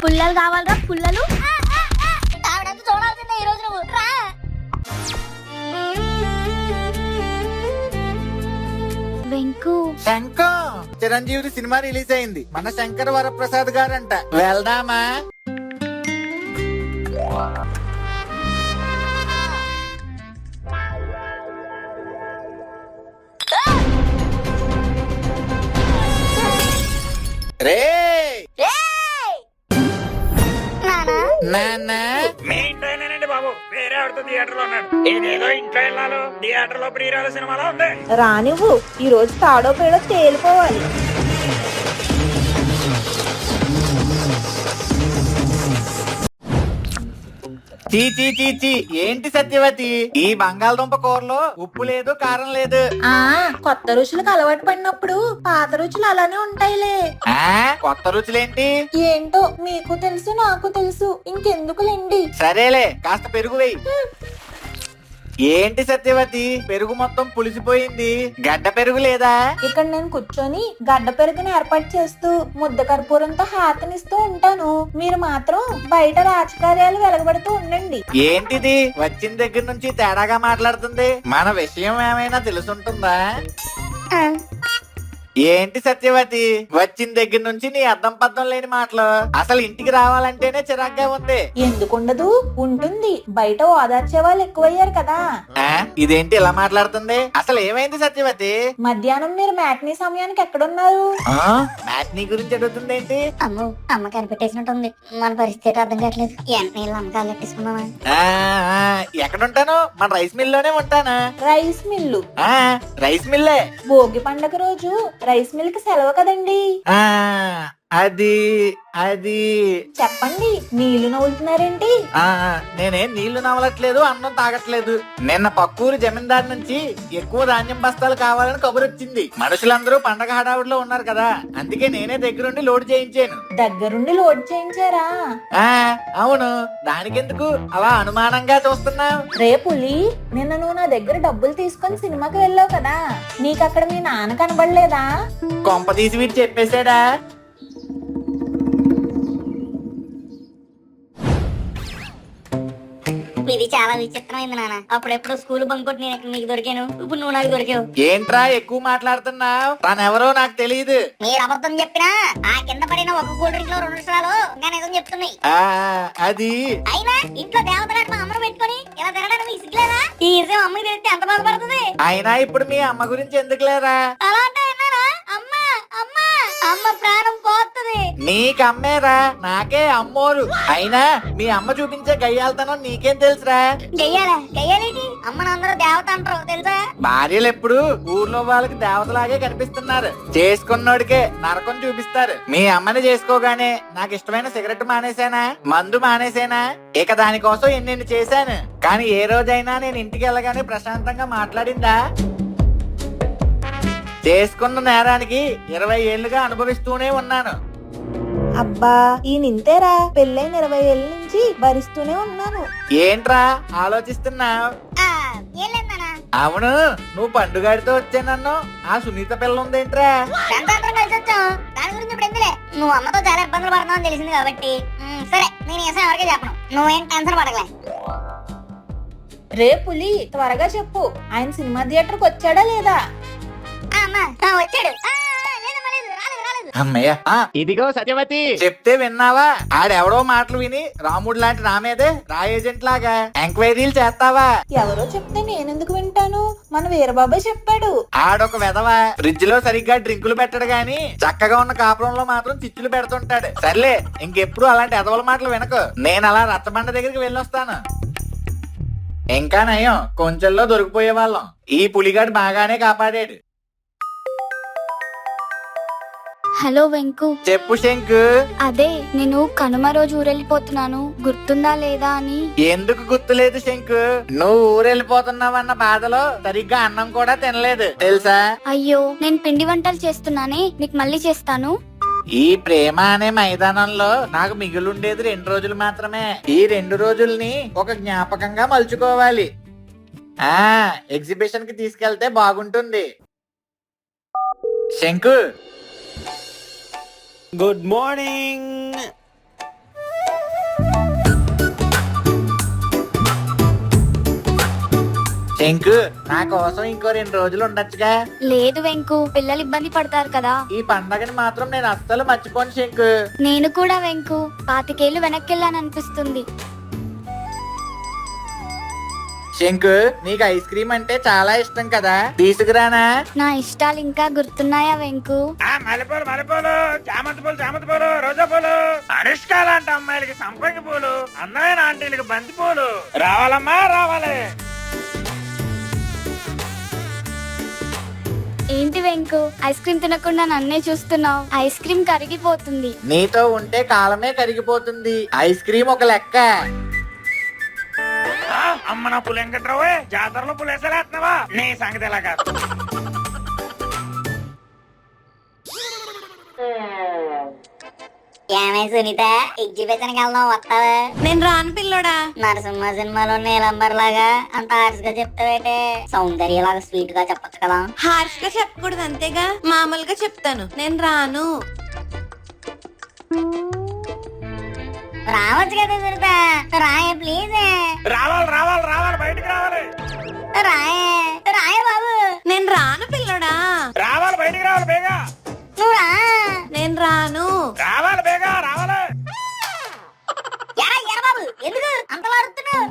పుల్లలు కావాలరా పుల్లలు. చూడాల్సిందే ఈ రోజు నువ్వు రా. వెంకు చిరంజీవి సినిమా రిలీజ్ అయింది. మన శంకర్ వరప్రసాద్ గారంట. వెళ్దామా? రే నాన్న మీ ఇంట్లోనేనండి బాబు, వేరే ఆడుతూ థియేటర్ లో ఉన్నాడు. ఏదేదో ఇంట్లో వెళ్ళాలో థియేటర్ లో ప్రియురాల సినిమాలో ఉంది. రానివ్వు, ఈ రోజు తాడో పేడో తేలిపోవాలి. చీ చీ చీ చీ, ఏంటి సత్యవతి ఈ బంగాళదుంప కూరలో ఉప్పు లేదు కారం లేదు. కొత్త రుచులకు అలవాటు పడినప్పుడు పాత రుచులు అలానే ఉంటాయిలే. కొత్త రుచులేంటి? ఏంటో మీకు తెలుసు నాకు తెలుసు, ఇంకెందుకులేండి. సరేలే, కాస్త పెరుగు వేయి. ఏంటి సత్యవతి పెరుగు మొత్తం పులిసిపోయింది, గడ్డ పెరుగు లేదా? ఇక్కడ నేను కూర్చొని గడ్డ పెరుగుని ఏర్పాటు చేస్తూ ముద్ద కర్పూరంతో హాతనిస్తూ ఉంటాను. మీరు మాత్రం బయట రాజకార్యాలు వెలగబడుతూ ఉండండి. ఏంటిది వచ్చిన దగ్గర నుంచి తేడాగా మాట్లాడుతుంది? మన విషయం ఏమైనా తెలుసుంటుందా? ఏంటి సత్యవతి వచ్చిన దగ్గర నుంచి నీ అద్దం పద్దం లేని మాటలు. అసలు ఇంటికి రావాలంటేనే చిరాగ్గా ఉంది. ఎందుకుండదు, ఉంటుంది. బయట ఓదార్చే వాళ్ళు ఎక్కువయ్యారు కదా. ఇదేంటి ఇలా మాట్లాడుతుంది? అసలు ఏమైంది సత్యవతి? మధ్యాహ్నం మీరు మ్యాట్నీ సమయానికి ఎక్కడున్నారు? మ్యాట్నీ గురించి అడుగుతుంది ఏంటి? అమ్మ కనిపెట్టేసినట్టుంది. మన పరిస్థితి అర్థం కావట్లేదు. అమ్మకాలు ఎట్టేసుకున్నావా? ఎక్కడుంటాను? మన రైస్ మిల్ లోనే ఉంటాను. Rice mill? Rice Mille. Bhogi పండగ రోజు రైస్ మిల్ కి సెలవు కదండి. అది అది చెప్పండి, నీళ్లు నవ్వులుతున్నారేంటి? నేనేం నీళ్లు నవ్వలట్లేదు, అన్నం తాగట్లేదు. నిన్న పక్కూరు జమీందారు నుంచి ఎక్కువ ధాన్యం బస్తాలు కావాలని కబురు వచ్చింది. మనుషులందరూ పండగ హడావుడిలో ఉన్నారు కదా, అందుకే నేనే దగ్గరుండి లోడ్ చేయించాను. దగ్గరుండి లోడ్ చేయించారా? అవును, దానికెందుకు అలా అనుమానంగా చూస్తున్నావు? రేపులి, నిన్న నువ్వు నా దగ్గర డబ్బులు తీసుకొని సినిమాకి వెళ్ళావు కదా, నీకు అక్కడ మీ నాన్న కనబడలేదా? కొంప తీసి వీడు చెప్పేశాడా? ఇది చాలా విచిత్రమైంది నాన్న. అప్పుడెప్పుడు స్కూల్ బంక్ కొట్టి నేను నీకు దొరికాను, ఇప్పుడు నువ్వు నాకు దొరికావు. ఏంట్రా ఎక్కువ మాట్లాడుతున్నావు? తనెవరో నాకు తెలియదు. మీరు అబద్ధం చెప్పినా ఆ కింద పడిన ఒక కూల్ డ్రింక్ లో 2 నిమిషాలు నేను నిజం చెప్తున్నాయి. అది అయినా ఇంట్లో దేవతలాట మా అమ్మను పెట్టుకొని ఇలా తినడానికి మీకు సిగ్గులేదా? ఈ విషయం అమ్మకి తెలిస్తే ఎంత బాధపడుతుంది. అయినా ఇప్పుడు మీ అమ్మ గురించి ఎందుకు లేరా? అలా అంటే అన్నారా? అమ్మ అమ్మ అమ్మ ప్రాణం పోతుంది. నీకమ్మేరా, నాకే అమ్మోరు. అయినా మీ అమ్మ చూపించే గయ్యాలతనం నీకేం తెలుసురా? గయ్యాలేంటి? అమ్మను అందరూ దేవత అంటారు తెలుసా? భార్యలు ఎప్పుడు ఊర్లో వాళ్ళకి దేవతలాగే కనిపిస్తున్నారు. చేసుకున్నోడికే నరకం చూపిస్తారు. మీ అమ్మని చేసుకోగానే నాకు ఇష్టమైన సిగరెట్ మానేసానా, మందు మానేసానా, ఇక దానికోసం ఎన్నెన్ని చేశాను. కానీ ఏ రోజైనా నేను ఇంటికి వెళ్ళగానే ప్రశాంతంగా మాట్లాడిందా? చేసుకున్న నేరానికి 20 ఏళ్లుగా అనుభవిస్తూనే ఉన్నాను. అబ్బా, ఈ నింతేరా, పెళ్ళైన 20 ఏళ్ళ నుంచి భరిస్తూనే ఉన్నాను. ఏంట్రా ఆలోచిస్తున్నావు? అవును, నువ్వు పండుగాడితో వచ్చానన్ను. ఆ సునీత పిల్ల ఉందేంట్రా? దాని గురించి ఇప్పుడు ఎందులే. నువ్వు అమ్మతో చాలా ఇబ్బందులు పడుతున్నావు తెలిసింది కాబట్టి సరే, నేను ఈ ఎవరికే చెప్పను. నువ్వేం టెన్షన్ పడగలే. రేపులి, త్వరగా చెప్పు, ఆయన సినిమా థియేటర్కి వచ్చాడా లేదా? వచ్చాడు. అమ్మయ్య, ఇదిగో సత్యవతి, చెప్తే విన్నావా? ఆడెవడో మాటలు విని రాముడు లాంటి నా మీదే రా ఏజెంట్ లాగా ఎంక్వైరీలు చేస్తావా? ఎవరో చెప్తే నేనెందుకు వింటాను? మన వీరబాబాయ్ చెప్పాడు. ఆడొక వెధవా, ఫ్రిడ్జ్ లో సరిగ్గా డ్రింకులు పెట్టడు గాని చక్కగా ఉన్న కాపురంలో మాత్రం చిచ్చులు పెడుతుంటాడు. సర్లే, ఇంకెప్పుడు అలాంటి ఎదవల మాటలు వినకు. నేను అలా రచ్చబండ దగ్గరికి వెళ్ళొస్తాను. ఇంకా నయం, కొంచెంలో దొరికిపోయే వాళ్ళం. ఈ పులిగాడు బాగానే కాపాడాడు. హలో వెంకు. చెప్పు శంకు. అదే, నేను కనుమ రోజు ఊరెళ్ళిపోతున్నాను, గుర్తుందా లేదా అని. ఎందుకు గుర్తులేదు శంకు? నువ్వు ఊరెళ్ళిపోతున్నావన్న బాధలో సరిగ్గా అన్నం కూడా తినలేదు తెలుసా? అయ్యో, నేను పిండి వంటలు చేస్తున్నానే, నీకు మళ్ళీ చేస్తాను. ఈ ప్రేమ అనే మైదానంలో నాకు మిగిలిండేది 2 రోజులు మాత్రమే. ఈ 2 రోజుల్ని ఒక జ్ఞాపకంగా మలుచుకోవాలి. ఎగ్జిబిషన్ కి తీసుకెళ్తే బాగుంటుంది. శంకు, గుడ్ మార్నింగ్. శంకు నా కోసం ఇంకో 2 రోజులు ఉండొచ్చుగా. లేదు వెంకు, పిల్లలు ఇబ్బంది పడతారు కదా. ఈ పండగని మాత్రం నేను అస్సలు మర్చిపోను శంకు. నేను కూడా వెంకు 25 ఏళ్ళు వెనక్కెళ్ళాననిపిస్తుంది. శంకు నీకు ఐస్ క్రీమ్ అంటే చాలా ఇష్టం కదా, తీసుకురానా? నా ఇష్టాలు ఇంకా గుర్తున్నాయా వెంకు? ఆ మల్లెపూలు మల్లెపూలు, చామంతి పూలు చామంతి పూలు, రోజా పూలు, అనుష్క లాంటి అమ్మాయిలకి సంపంగి పూలు, అందమైన ఆంటీలకి బంతి పూలు. రావాలమ్మా రావాలి. ఏంటి వెంకు, ఐస్ క్రీమ్ తినకుండా నన్నే చూస్తున్నావు? ఐస్ క్రీమ్ కరిగిపోతుంది. నీతో ఉంటే కాలమే కరిగిపోతుంది. ఐస్ క్రీమ్ ఒక లెక్క. అమ్మ నా పులి వెంకట్రావు, జాతరలో పులేసలేస్తున్నావా? నీ సంగతి ఎలా కాదు. ఏమే సునీత, ఎగ్జిబిషన్ కి వెళ్దాం, వస్తావా? నేను రాను పిల్లోడా. నరసింహ సినిమాలో నీలంబర్ లాగా అంత హార్స్ గా చెప్తావేటే? సౌందర్య లాగా స్వీట్ గా చెప్పచ్చు కదా. హార్ష్ గా చెప్పకూడదు, అంతేగా మామూలుగా చెప్తాను. నేను రాను. రావచ్చు కదా సునీత, రాయే ప్లీజ్. రావాలి రావాలి రావాలి, బయటికి రావాలి. రాయే రాయే బాబు. నేను రాను పిల్లోడా. రావాలి బయటికి రావాలి, బేగా నువ్వు రా. నేను రాను. రావాలి, బేగా రావాలి. ఎరా ఎరా బాబు, ఎందుకు అంతలా అరుస్తున్నావు?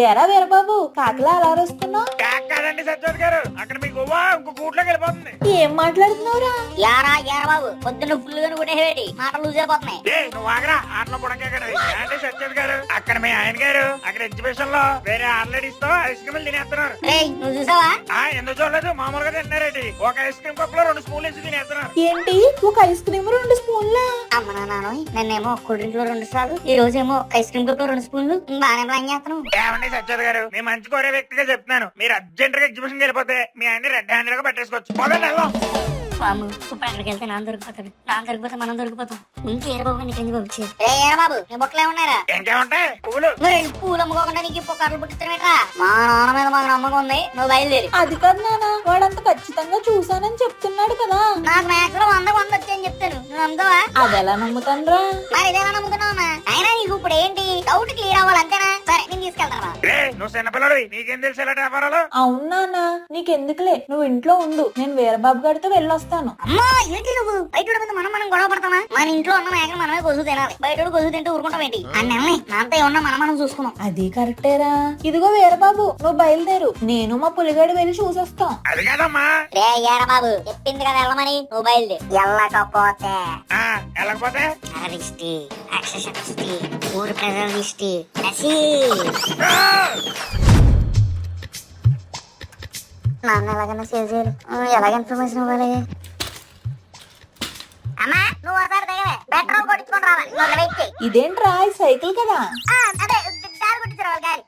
ఎరా వీరబాబు, కాకిలా అలా అరుస్తున్నావు? కాక కాదండి సత్యవతి గారు, అక్కడ మీ గువ్వ ఇంకో గూట్లోకి వెళ్ళిపోతుంది. ఏం మాట్లాడుతున్నావురా? యారా ఎరా బాబు, పొద్దున్న ఫుల్ గా కొట్టేవేటి, మాటలు లూజ్ అయిపోతున్నాయి. నువ్వు ఆగరా, ఆటలో పుడంకే కదా. ఏంటి సత్యవతి గారు, అక్కడ మీ ఆయన గారు అక్కడ ఎగ్జిబిషన్ లో వేరే ఆర్లేడీస్ తో ఐస్ క్రీమ్ తినేస్తున్నారు. రేయ్ నువ్వు చూసావా? ఎందుకు చూడలేదు, మామూలుగా తింటారేటి. ఒక ఐస్ క్రీమ్ కప్ లో 2 స్పూన్లు వేసి తినేస్తున్నారు. ఏంటి, ఒక ఐస్ క్రీమ్ 2 స్పూన్లా? అమ్మ నాన్న, నిన్నేమో కూల్ డ్రింక్ లో 2 సార్లు, ఈ రోజేమో ఐస్ క్రీమ్ కప్ లో 2 స్పూన్లు. బాగానే ప్లాన్ చేస్తున్నావు. ఏమండి సత్యవతి గారు, మీ మంచి కోరే వ్యక్తిగా చెప్తున్నాను. మీరు అర్జెంట్ గా ఎగ్జిబిషన్ వెళ్ళిపోతే మీ ఆయన్ని రెడ్ హ్యాండెడ్ గా పెట్టేసుకోవచ్చు. మొదలు వెళ్దాం. బాబు ఇప్పుడు అక్కడికి వెళ్తే నాన్న దొరికిపోతాడు, నాన్న దొరికిపోతే మనం దొరికిపోతాం. ఇంకే ఏరబాబు నీకు ఎందుకు వచ్చి? బాబు నీ బొక్కలే ఉన్నారా? ఇంకేముంటాయి పువ్వులు. మరి పూలు అమ్ముకోకుండా నీకు ఇప్పుడు కర్రలు పుట్టిస్తావేట్రా? మా నాన్న మీద మాకు నమ్మకం ఉంది, నువ్వు బయలుదేరి. అది కాదు నాన్న, వాడంత ఖచ్చితంగా చూసానని చెప్తున్నాడు కదా. నాకు మ్యాథ్స్ లో 100 వచ్చాయని చెప్తాను, నువ్వు నమ్ముతావా? అది ఎలా నమ్ముతానురా? మరి ఇదేలా నమ్ముతున్నావు? అయినా నీకు ఇప్పుడు ఏంటి డౌట్ క్లియర్ అవ్వాలి అంతేనా? సరే నేను తీసుకెళ్తాను. నువ్వు చిన్నపిల్లడు, నీకేం తెలుసు ఇలాంటి వ్యాపారాలు? అవును నాన్న, నీకెందుకులే, నువ్వు ఇంట్లో ఉండు, నేను వీరబాబు గారితో వెళ్ళొస్తాను. అమ్మా ఏంటి నువ్వు బయట ముందు మనం గొడవ పడతామా? మన ఇంట్లో ఉన్న మేకలు మనమే కొసు తినాలి, బయట కొసు తింటూ ఊరుకుంటాం ఏంటి? అన్నీ నాంతో ఏమన్నా మనం చూసుకున్నాం. అది కరెక్టేరా. ఇదిగో వీరబాబు, నువ్వు బయలుదేరు, నేను మా పులిగాడు వెళ్ళి చూసొస్తాం. అది కాదమ్మా. రే ఏరా బాబు, చెప్పింది కదా వెళ్ళమని, నువ్వు బయలుదేరు. వెళ్ళకపోతే వెళ్ళకపోతే టెర్రరిస్టి, యాక్సెసిస్టి, ఊరు ప్రజలిస్టి, నాన్న ఎలాగైనా సేవ్ చేయరు. ఎలాగ ఇన్ఫర్మేషన్ ఇవ్వాలి? అమ్మా నువ్వు ఒకసారి దగ్గరే పెట్రోల్ కొట్టించుకొని రావాలి, నువ్వు వెయిట్ చేయి. ఇదేంట్రా, ఈ సైకిల్ కదా? అదే దారి కొట్టించరావాలి గారి.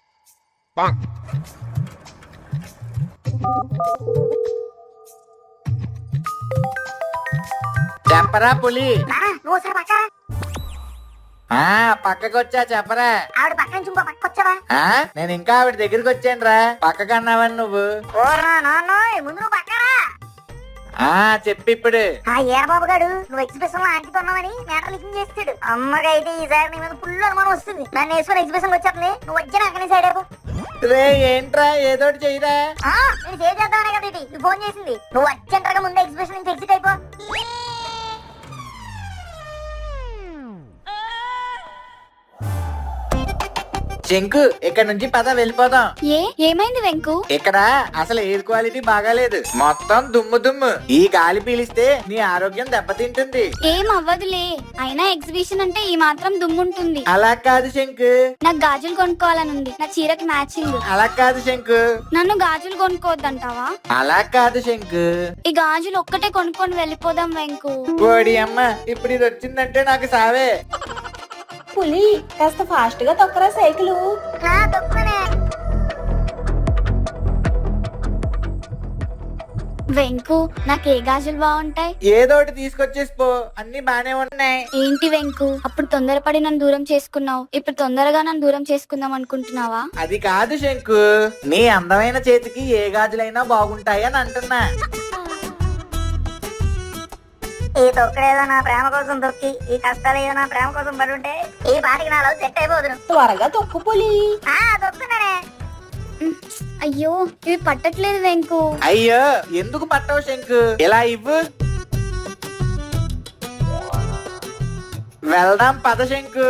చెప్పరా పులి? నాన్న నువ్వు ఒకసారి పక్క. పక్కకొచ్చా, చెప్పరా? ఆవిడ పక్క నుంచి ఇంకో పక్క వచ్చావా? నేను ఇంకా ఆవిడ దగ్గరికి వచ్చాను రా. పక్కకన్నావని నువ్వు. ముందు నువ్వు పక్కరా. చెప్పి ఇప్పుడు. ఏరబాబు గారు నువ్వు ఎగ్జిబిషన్ లో ఆంటీతో ఉన్నావని మ్యాటర్ లింక్ చేస్తాడు. అమ్మకైతే ఈసారి నీ మీద ఫుల్ అనుమానం వస్తుంది. నన్ను వేసుకుని ఎగ్జిబిషన్ వచ్చేస్తుంది, నువ్వు వచ్చిన అక్కడి సైడ్ అయిపో. రే ఏంట్రా, ఏదోటి చెయ్యరా. నేను సేవ్ చేద్దామనే కదా ఇది ఫోన్ చేసింది. నువ్వు అర్జెంట్ గా ముందు ఎగ్జిబిషన్ నుంచి ఎగ్జిట్ అయిపో. శంకు ఇక్కడ నుంచి పద వెళ్ళిపోదాం. ఏమైంది వెంకు? ఇక్కడ అసలు ఎయిర్ క్వాలిటీ బాగాలేదు, మొత్తం దుమ్ము దుమ్ము. ఈ గాలి పీలిస్తే నీ ఆరోగ్యం దెబ్బతింటుంది. ఏం అవ్వదులే, అయినా ఎగ్జిబిషన్ అంటే ఈ మాత్రం దుమ్ముంటుంది. అలా కాదు శంకు, నాకు గాజులు కొనుక్కోవాలనుంది, నా చీరకి మ్యాచింగ్. అలా కాదు శంకు. నన్ను గాజులు కొనుక్కోవద్దంటావా? అలా కాదు శంకు. ఈ గాజులు ఒక్కటే కొనుక్కొని వెళ్ళిపోదాం వెంకు. ఓడి అమ్మ, ఇప్పుడు ఇది వచ్చిందంటే నాకు సావే. పులి కాస్త ఫాస్ట్ గా తొక్కరా సైకిల్. వెంకు నాకు ఏ గాజులు బాగుంటాయి? ఏదోటి తీసుకొచ్చేసిపో, అన్ని బానే ఉన్నాయి. ఏంటి వెంకు, అప్పుడు తొందరపడి నన్ను దూరం చేసుకున్నావు, ఇప్పుడు తొందరగా నన్ను దూరం చేసుకుందాం అనుకుంటున్నావా? అది కాదు శంకు, నీ అందమైన చేతికి ఏ గాజులైనా బాగుంటాయి అని అంటున్నా. ఈ తొక్కడేదో నా ప్రేమ కోసం తొక్కి, ఈ కష్టాలు ఏదో నా ప్రేమ కోసం పడి ఉంటే ఈ పాటికి నాలో సెట్ అయిపోదును. త్వరగా తొక్కు పులి. తొక్కున్నానే. అయ్యో ఇవి పట్టట్లేదు వెంకు. అయ్యో ఎందుకు పట్టవు శంకు, ఇలా ఇవ్వు. వెళ్దాం పద శంకు.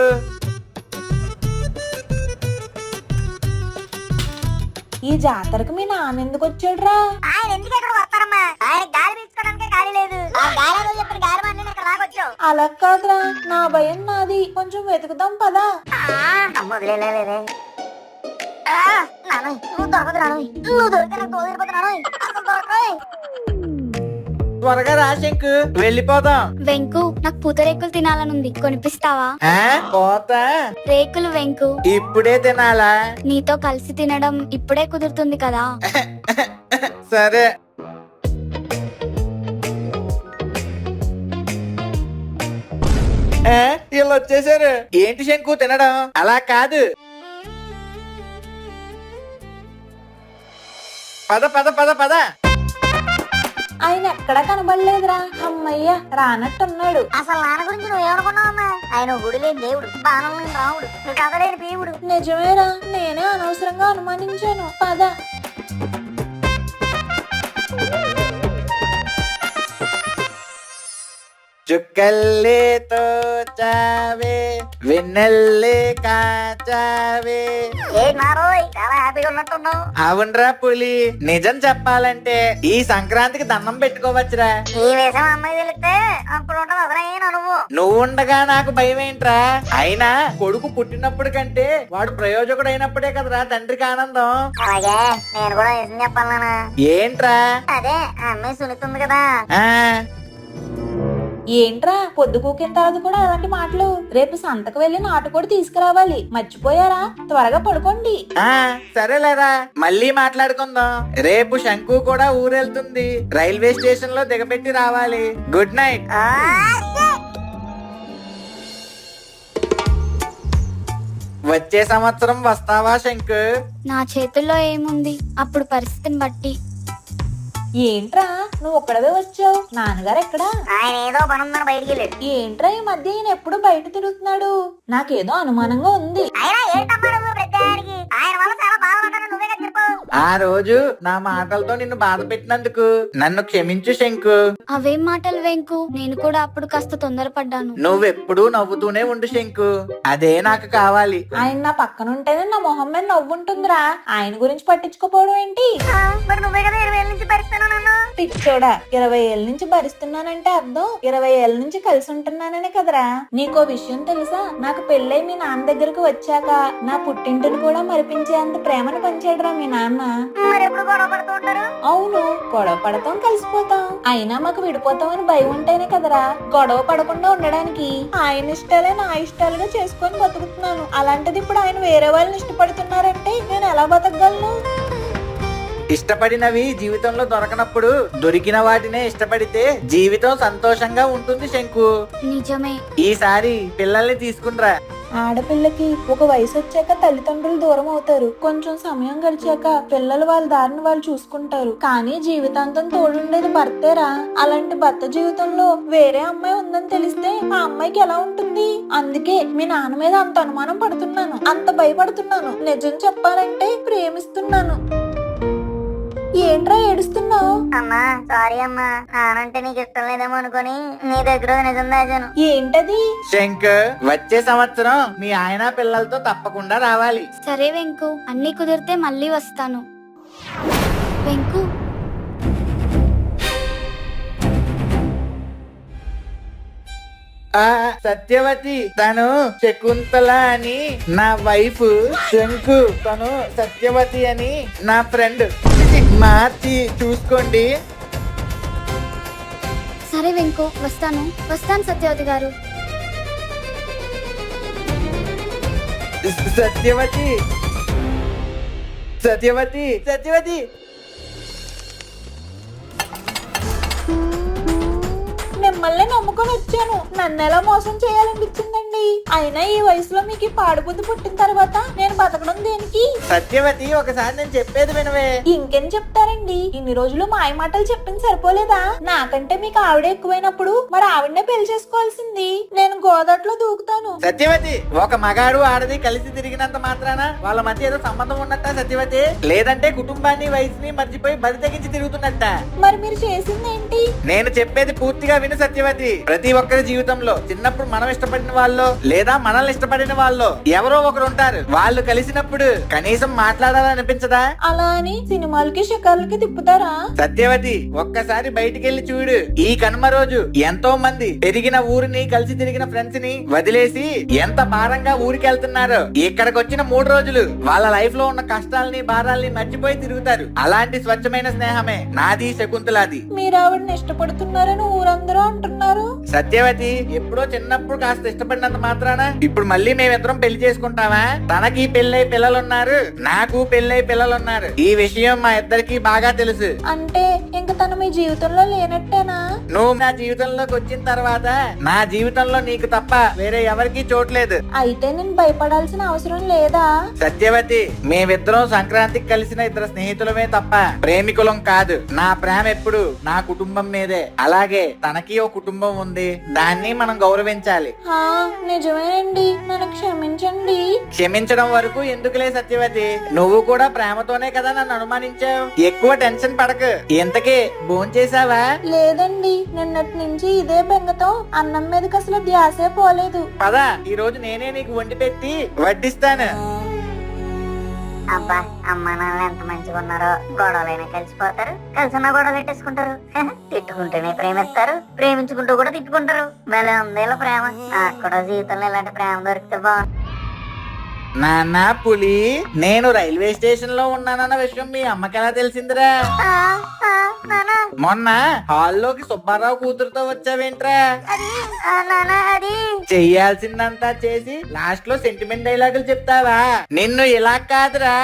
ఈ జాతరకు మీ నాన్న ఎందుకు వచ్చాడురా? ఆయన ఎందుకు ఇక్కడ వస్తారమ్మా? ఆయన గాలి పీల్చుకోవడానికి ఖాళీ లేదు. ఆ గాలి చెప్పిన గాలి మంది ఇక్కడ లాగొచ్చు. అలా కాదురా, నా భయం నాది, కొంచెం వెతుకుదాం పదా. వదిలేలేదే. నాను నువ్వు దొరకదు నాను, నువ్వు దొరికితే నాకు తోదిరిపోతున్నాను. అసలు దొరకదు. త్వరగా రా శంకు, వెళ్ళిపోదాం. వెంకు నాకు పూతరేకులు తినాలనుంది, కొనిపిస్తావా? పోతా రేకులు వెంకు. ఇప్పుడే తినాలా? నీతో కలిసి తినడం ఇప్పుడే కుదురుతుంది కదా. సరే. వీళ్ళు వచ్చేసారు. ఏంటి శంకు తినడం? అలా కాదు, పద పద పద పద. ఆయన ఎక్కడా కనబడలేదురా. అమ్మయ్య, రానట్టున్నాడు. అసలు నాన్న గురించి నువ్వేమనుకున్నావమ్మా? ఆయన గుడి లేని దేవుడు, బాణం లేని రాముడు, నువ్వు కథ లేని పీవుడు. నిజమేరా, నేనే అనవసరంగా అనుమానించాను. పద. చుక్కల్లే తోచావే, వెన్నెల్లే కాచావే. నారోయ్ చాలా హ్యాపీగా ఉన్నట్టున్నావు. అవునరా పులి, నిజం చెప్పాలంటే ఈ సంక్రాంతికి దండం పెట్టుకోవచ్చురా. ఈ విషయం అమ్మాయి తెలిస్తే అప్పుడు ఉంటది అసలైన అనుభవం. నువ్వు ఉండగా నాకు భయం ఏంట్రా? అయినా కొడుకు పుట్టినప్పుడు కంటే వాడు ప్రయోజకుడు అయినప్పుడే కదరా తండ్రికి ఆనందం. అలాగే నేను కూడా నిజం చెప్పాలనా? ఏంట్రా? అదే ఆ అమ్మాయి సునితుంది కదా. ఏంట్రా పొద్దు కూకిన తర్వాత కూడా అలాంటి మాటలు? రేపు సంతకు వెళ్లి నాటుకోడి తీసుకురావాలి, మర్చిపోయారా? త్వరగా పడుకోండి. సరేలేరా, మళ్ళీ మాట్లాడుకుందాం. రేపు శంకు కూడా ఊరెళ్తుంది, రైల్వే స్టేషన్ లో దిగబెట్టి రావాలి. Good night. వచ్చే సంవత్సరం వస్తావా శంకు? నా చేతుల్లో ఏముంది, అప్పుడు పరిస్థితిని బట్టి. ఏంట్రా నువ్వు ఒక్కడవే వచ్చావు? నాన్నగారు ఎక్కడా? ఆయన ఏదో పని ఉందని బయటికి వెళ్ళాడు. ఏంట్రా ఈ మధ్య ఈయన ఎప్పుడు బయట తిరుగుతున్నాడు? నాకేదో అనుమానంగా ఉంది. అయినా ఏంటమ్మా నువ్వు ప్రతిదానికి? ఆయన వల్ల చాలా బాధపడ్డాను, నువ్వే కదా చెప్పు. ఆ రోజు నా మాటలతో నిన్ను బాధ పెట్టినందుకు నన్ను క్షమించు శంకు. అవేం మాటలు వెంకు, నేను కూడా అప్పుడు కాస్త తొందరపడ్డాను. నువ్వెప్పుడూ నవ్వుతూనే ఉండు శంకు, అదే నాకు కావాలి. ఆయన నా పక్కన ఉంటేనే నా మొహం మీద నవ్వుంటుందిరా. ఆయన గురించి పట్టించుకోపోవడం ఏంటి? మరి నువ్వే కదా 20 ఏళ్ళ నుంచి భరిస్తాను నన్ను. పిచ్చోడా, 20 ఏళ్ళ నుంచి భరిస్తున్నానంటే అర్థం 20 ఏళ్ళ నుంచి కలిసి ఉంటున్నాననే కదరా. నీకో విషయం తెలుసా? నాకు పెళ్ళై మీ నాన్న దగ్గరకు వచ్చాక నా పుట్టింటిని కూడా మరిపించేంత ప్రేమను పంచాడురా మీ నాన్న. మరి ఎప్పుడు గొడవ పడుతూ ఉంటారు? అవును, గొడవ పడతాం, కలిసిపోతాం. అయినా మాకు విడిపోతాం అని భయం ఉంటేనే కదరా గొడవ పడకుండా ఉండడానికి ఆయన ఇష్టాలే నా ఇష్టాలుగా చేసుకొని బతుకుతున్నాను. అలాంటిది ఇప్పుడు ఆయన వేరే వాళ్ళని ఇష్టపడుతున్నారంటే నేను ఎలా బతకగలను? ఇష్టపడినవి జీవితంలో దొరకనప్పుడు దొరికిన వాటినే ఇష్టపడితే జీవితం సంతోషంగా ఉంటుంది శంకు. నిజమే. ఈసారి పిల్లల్ని తీసుకునిరా. ఆడపిల్లకి ఒక వయసు వచ్చాక తల్లిదండ్రులు దూరం అవుతారు. కొంచెం సమయం గడిచాక పిల్లలు వాళ్ళ దారిని వాళ్ళు చూసుకుంటారు. కానీ జీవితాంతం తోడుండేది భర్తేరా. అలాంటి భర్త జీవితంలో వేరే అమ్మాయి ఉందని తెలిస్తే ఆ అమ్మాయికి ఎలా ఉంటుంది? అందుకే మీ నాన్న మీద అంత అనుమానం పడుతున్నాను, అంత భయపడుతున్నాను. నిజం చెప్పాలంటే ప్రేమిస్తున్నాను. ఏంట్రా ఏడుస్తున్నావు? అమ్మా సారీ అమ్మా, నానంటే నీకు ఇష్టం లేదేమో అనుకుని నీ దగ్గర నిజం దాచాను. ఏంటది? శంకర్, వచ్చే సంవత్సరం మీ ఆయన పిల్లలతో తప్పకుండా రావాలి. సరే వెంకు, అన్ని కుదిరితే మళ్ళీ వస్తాను. వెంకు, సత్యవతి, తను శకుంతల అని నా వైఫ్. శంకు, తను సత్యవతి అని నా ఫ్రెండ్. మార్చి చూసుకోండి. సరే వెంకు, వస్తాను సత్యవతి గారు. సత్యవతి, సత్యవతి, సత్యవతి. మిమ్మల్ని నమ్ముకొని వచ్చాను. నన్ను ఎలా మోసం చేయాలనిపించిందండి. అయినా ఈ వయసులో మీకు ఈ పాడుబుద్ధి పుట్టిన తర్వాత నేను బతకడం దేనికి? సత్యవతి ఒకసారి నేను చెప్పేది వినవే. ఇంకేం చెప్తారండి? ఇన్ని రోజులు మాయ మాటలు చెప్పింది సరిపోలేదా? నాకంటే మీకు ఆవిడ ఎక్కువైనప్పుడు మరి ఆవిడనే పెళ్లి చేసుకోవాల్సింది. నేను గోదాట్లో దూకుతాను. సత్యవతి, ఒక మగాడు ఆడది కలిసి తిరిగినంత మాత్రాన వాళ్ళ మధ్య ఏదో సంబంధం ఉన్నట్ట సత్యవతి? లేదంటే కుటుంబాన్ని వయసుని మర్చిపోయి బరి తెగించి తిరుగుతున్నట్ట? మరి మీరు చేసింది ఏంటి? నేను చెప్పేది పూర్తిగా విను సత్యవతి. ప్రతి ఒక్కరి జీవితంలో చిన్నప్పుడు మనం ఇష్టపడిన వాళ్ళు లేదా మనల్ని ఇష్టపడిన వాళ్ళు ఎవరో ఒకరు ఉంటారు. వాళ్ళు కలిసినప్పుడు కనీసం మాట్లాడాలనిపించదా? అలా అని సినిమాలకి షికార్లకి తిప్పుతారా? సత్యవతి, ఒక్కసారి బయటికెళ్లి చూడు. ఈ కనుమ రోజు ఎంతో మంది పెరిగిన ఊరిని కలిసి తిరిగిన ఫ్రెండ్స్ ని వదిలేసి ఎంత భారంగా ఊరికి వెళ్తున్నారు. ఇక్కడికి వచ్చిన 3 రోజులు వాళ్ళ లైఫ్ లో ఉన్న కష్టాల్ని భారాల్ని మర్చిపోయి తిరుగుతారు. అలాంటి స్వచ్ఛమైన స్నేహమే నాది శకుంతలాది. మీరు ఆవిడని ఇష్టపడుతున్నారని ఊరందరూ అంటున్నారు. సత్యవతి, ఎప్పుడో చిన్నప్పుడు కాస్త ఇష్టపడినంత మాత్రాన ఇప్పుడు మళ్ళీ మేమిద్దరం పెళ్లి చేసుకుంటావా? తనకి పెళ్ళై పిల్లలున్నారు, నాకు పెళ్ళై పిల్లలున్నారు. ఈ విషయం మా ఇద్దరికి బాగా తెలుసు. అంటే ఇంక తను మీ జీవితంలో లేనట్టేనా? నువ్వు నా జీవితంలోకి వచ్చిన తర్వాత నా జీవితంలో నీకు తప్ప వేరే ఎవరికీ చోట్లేదు. అయితే నేను భయపడాల్సిన అవసరం లేదా? సత్యవతి, మేమిద్దరం సంక్రాంతికి కలిసిన ఇద్దరు స్నేహితులమే తప్ప ప్రేమికులం కాదు. నా ప్రేమ ఎప్పుడు నా కుటుంబం మీదే. అలాగే తనకి ఓ కుటుంబం ఉంది, దాన్ని మనం గౌరవించాలి. హా, నిజమేనండి. నన్ను క్షమించండి. క్షమించడం వరకు ఎందుకులే సత్యవతి, నువ్వు కూడా ప్రేమతోనే కదా నన్ను అనుమానించావు. ఎక్కువ టెన్షన్ పడకు. ఇంతకీ భోంచేసావా? లేదండి, నిన్నటి నుంచి ఇదే బెంగతో అన్నం మీదకి అసలు ధ్యాసే పోలేదు. పద, ఈ రోజు నేనే నీకు వండి పెట్టి వడ్డిస్తాను. అబ్బా, అమ్మ నాన్న ఎంత మంచిగా ఉన్నారో. గొడవలైనా కలిసిపోతారు, కలిసిన గొడవలు పెట్టేసుకుంటారు. తిట్టుకుంటేనే ప్రేమిస్తారు, ప్రేమించుకుంటూ కూడా తిట్టుకుంటారు. భలే ఉంది ఇలా ప్రేమ. నాకు కూడా జీవితంలో ఇలాంటి ప్రేమ దొరికితే బాగుంది. నాన్న పులి, నేను రైల్వే స్టేషన్ లో ఉన్నానన్న విషయం మీ అమ్మకి ఎలా తెలిసిందిరా? నానా, మొన్న హాల్లోకి సుబ్బారావు కూతురుతో వచ్చావేంట్రా? అది నానా, అది చెయ్యాల్సిందంతా చేసి లాస్ట్ లో సెంటిమెంట్ డైలాగులు చెప్తావా? నిన్ను ఇలా కాదురా.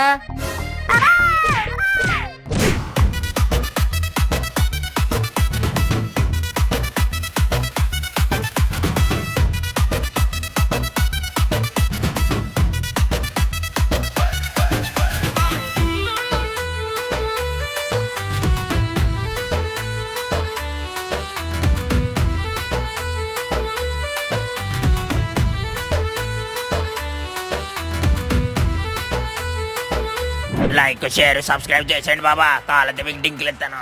లైక్ షేర్ సబ్స్క్రైబ్ చేసేయండి బాబా. కాళ్ళతో మీకు డింకులు ఇస్తాను.